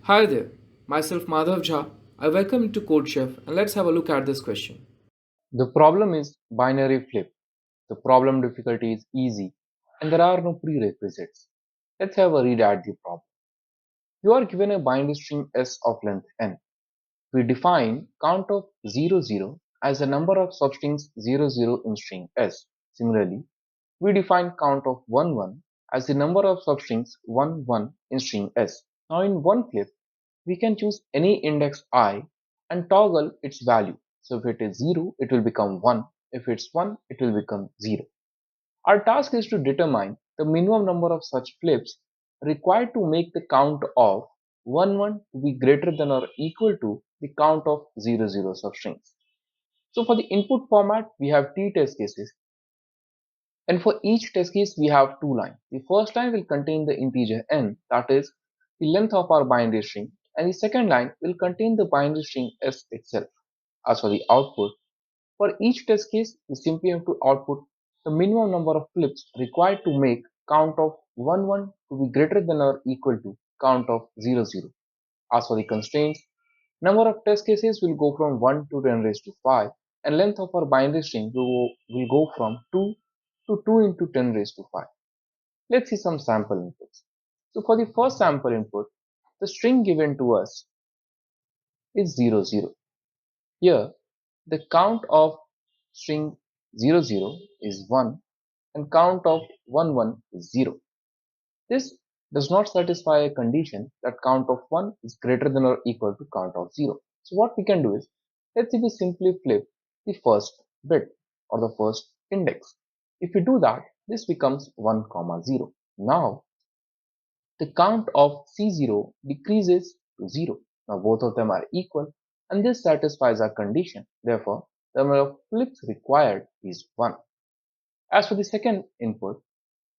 Hi there, myself Madhav Jha. I welcome you to CodeChef and let's have a look at this question. The problem is binary flip. The problem difficulty is easy and there are no prerequisites. Let's have a read at the problem. You are given a binary string s of length n. We define count of 00 as the number of substrings 00 in string s. Similarly, we define count of 11 as the number of substrings 11 in string s. Now in one flip, we can choose any index I and toggle its value. So if it is 0, it will become 1. If it's 1, it will become 0. Our task is to determine the minimum number of such flips required to make the count of 11 to be greater than or equal to the count of 00 substrings. So for the input format, we have t test cases, and for each test case, we have two lines. The first line will contain the integer n, that is the length of our binary string, and the second line will contain the binary string s itself. As for the output, for each test case, we simply have to output the minimum number of flips required to make count of 11 to be greater than or equal to count of 00. As for the constraints, number of test cases will go from 1 to 10 raised to 5, and length of our binary string will go from 2 to 2 into 10 raised to 5. Let's see some sample inputs. So for the first sample input, the string given to us is 00. Here, the count of string 00 is 1 and count of 11 is 0. This does not satisfy a condition that count of 1 is greater than or equal to count of 0. So what we can do is, let's say we simply flip the first bit or the first index. If we do that, this becomes 1, 0. Now, the count of C0 decreases to 0. Now both of them are equal and this satisfies our condition. Therefore, the number of flips required is 1. As for the second input,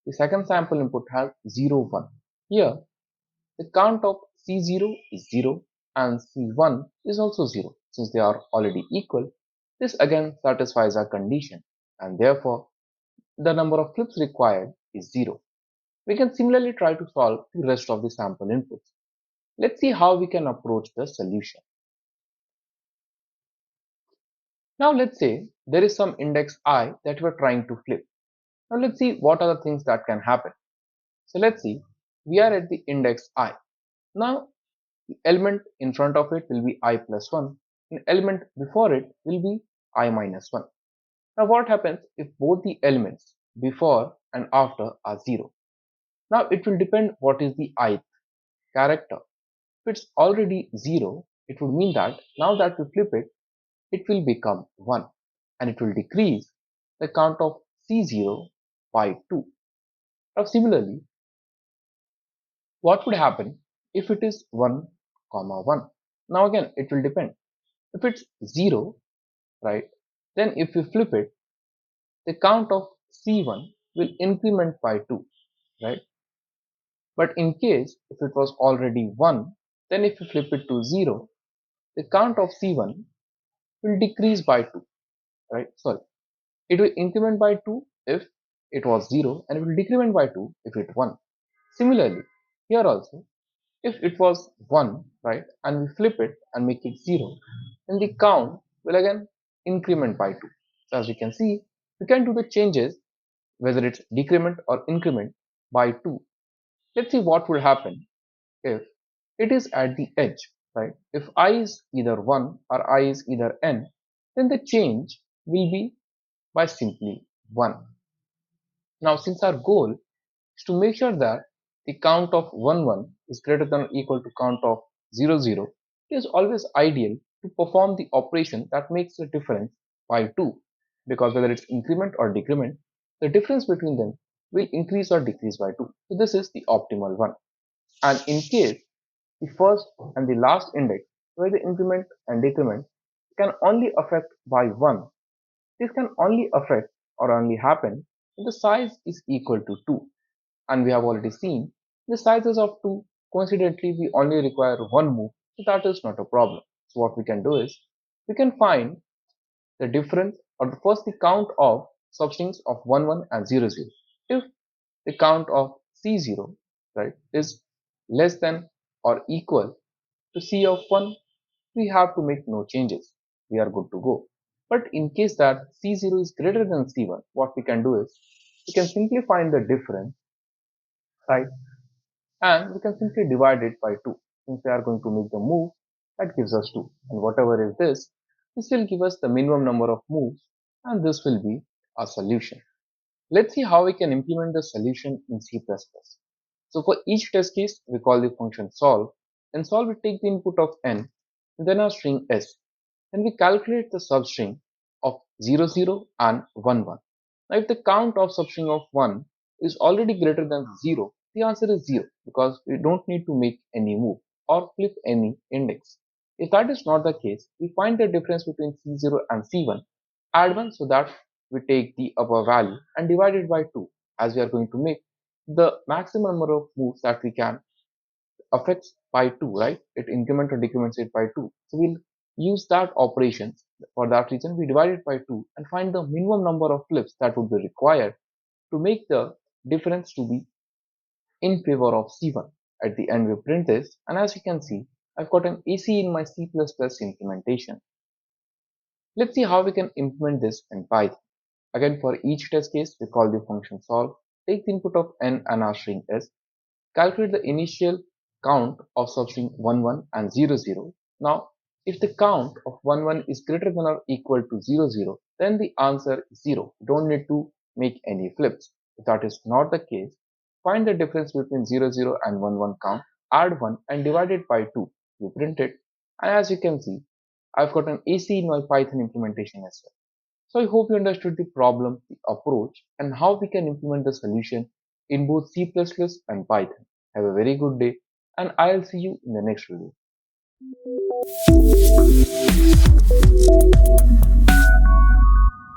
the second sample input has 0, 1. Here, the count of C0 is 0 and C1 is also 0. Since they are already equal, this again satisfies our condition and therefore the number of flips required is 0. We can similarly try to solve the rest of the sample inputs. Let's see how we can approach the solution. Now let's say there is some index I that we're trying to flip. Now let's see what are the things that can happen. So let's see, we are at the index I. Now the element in front of it will be I plus 1 and element before it will be I minus 1. Now what happens if both the elements before and after are 0? Now it will depend what is the ith character. If it's already 0, it would mean that now that we flip it, it will become 1 and it will decrease the count of C0 by 2. Now similarly, what would happen if it is 1, 1? Now again, it will depend. If it's 0, right, then if we flip it, the count of C1 will increment by 2, right? But in case if it was already 1, then if we flip it to 0, the count of C1 will decrease by 2, right? Sorry, it will increment by 2 if it was 0 and it will decrement by 2 if it 1. Similarly, here also, if it was 1, right, and we flip it and make it 0, then the count will again increment by 2. So as we can see, we can do the changes whether it's decrement or increment by 2. Let's see what will happen if it is at the edge, right? If I is either 1 or I is either n, then the change will be by simply 1. Now, since our goal is to make sure that the count of 1, 1 is greater than or equal to count of 0, 0, it is always ideal to perform the operation that makes the difference by 2, because whether it's increment or decrement, the difference between them will increase or decrease by 2. So this is the optimal one. And in case the first and the last index, where the increment and decrement can only affect by 1, this can only affect or only happen if the size is equal to 2. And we have already seen the sizes of 2, coincidentally we only require one move, so that is not a problem. So what we can do is, we can find the difference or the first the count of substrings of 1, 1 and 0, 0. If the count of C0, right, is less than or equal to C of 1, we have to make no changes. We are good to go. But in case that C0 is greater than C1, what we can do is we can simply find the difference, right? And we can simply divide it by 2. Since we are going to make the move, that gives us 2. And whatever is this will give us the minimum number of moves, and this will be our solution. Let's see how we can implement the solution in C++. So for each test case, we call the function solve. In solve, we take the input of n, and then our string s. Then we calculate the substring of 0, 0 and 1, 1. Now if the count of substring of 1 is already greater than 0, the answer is 0 because we don't need to make any move or flip any index. If that is not the case, we find the difference between C0 and C1, add 1 so that we take the upper value and divide it by 2, as we are going to make the maximum number of moves that we can affects by 2, right? It increments or decrements it by 2. So we'll use that operations. For that reason, we divide it by 2 and find the minimum number of flips that would be required to make the difference to be in favor of C1. At the end, we print this, and as you can see, I've got an AC in my C++ implementation. Let's see how we can implement this in Python. Again, for each test case, we call the function solve, take the input of n and our string s, calculate the initial count of substring 1, 1 and 0, 0. Now, if the count of 1, 1 is greater than or equal to 0, 0, then the answer is 0. You don't need to make any flips. If that is not the case, find the difference between 0, 0 and 1, 1 count, add 1 and divide it by 2. You print it. And as you can see, I've got an AC in my Python implementation as well. So I hope you understood the problem, the approach, and how we can implement the solution in both C++ and Python. Have a very good day, and I'll see you in the next video.